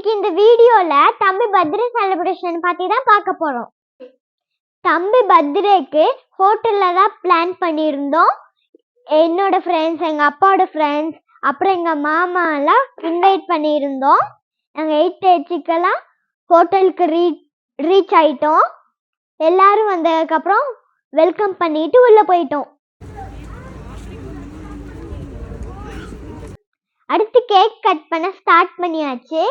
இன்னைக்கு இந்த வீடியோல தம்பி பர்த்டே செலிப்ரேஷன் பத்தி தான் பார்க்க போறோம். தம்பி பர்த்டேக்கு ஹோட்டல்ல தான் பிளான் பண்ணியிருந்தோம். என்னோட ஃப்ரெண்ட்ஸ், எங்க அப்பாவோட ஃப்ரெண்ட்ஸ், அப்புறம் எங்க மாமா எல்லாம் இன்வைட் பண்ணியிருந்தோம். நாங்கள் 8:30 ஹோட்டலுக்கு ரீச் ஆயிட்டோம். எல்லாரும் வந்ததுக்கப்புறம் வெல்கம் பண்ணிட்டு உள்ள போயிட்டோம். அடுத்து கேக் கட் பண்ண ஸ்டார்ட் பண்ணியாச்சு.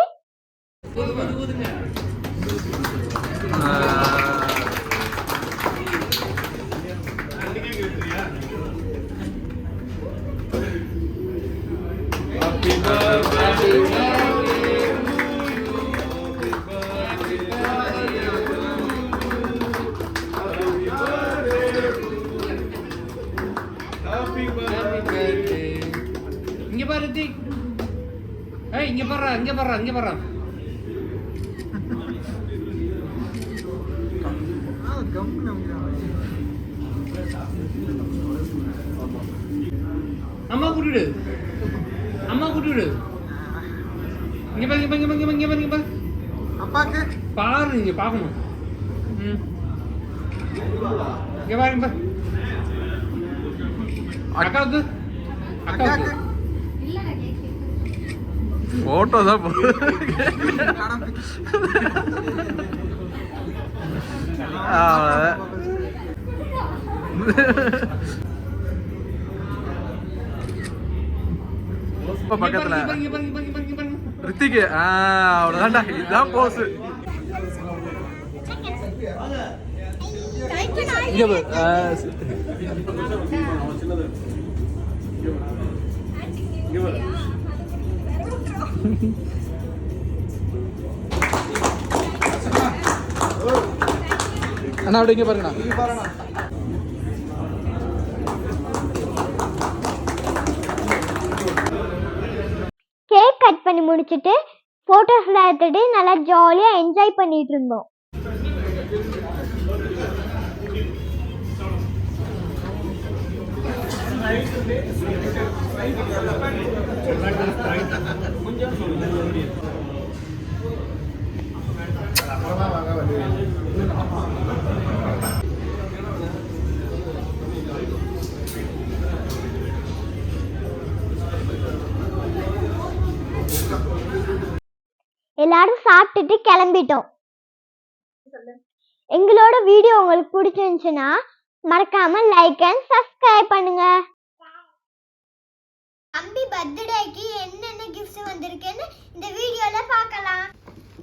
இங்க பாரு ரித்திக். ஏய் இங்க பாரு, இங்க பாரு, இங்க பாரு. அம்மா கூட்டிடு, அம்மா கூட்டிடு. இங்க பாரு, இங்க பாரு, இங்க பாரு, இங்க பாரு, இங்க பாரு. அப்பாக்கு பாரு, இங்க பாக்கணும். இங்க பாரு, இங்க பாரு. அக்காவுக்கு, அக்காவுக்கு போட்டோ தான் பக்கத்துல ரித்திக்கு அவ்வளவுதான்டா, இதுதான் போஸ். அண்ணா அப்படி இங்க பாருங்கண்ணா. கேக் கட் பண்ணி முடிச்சிட்டு போட்டோஸ் எடுத்துட்டு நல்லா ஜாலியா என்ஜாய் பண்ணிட்டு இருந்தோம். எல்லாரும் சாப்பிட்டுட்டு கிளம்பிட்டோம். எங்களோட வீடியோ உங்களுக்கு பிடிச்சிருந்துச்சுன்னா மறக்காம லைக் அண்ட் சப்ஸ்கிரைப் பண்ணுங்க. தம்பி பர்த்டேக்கு என்னென்ன கிஃப்ட்ஸ் வந்திருக்குன்னு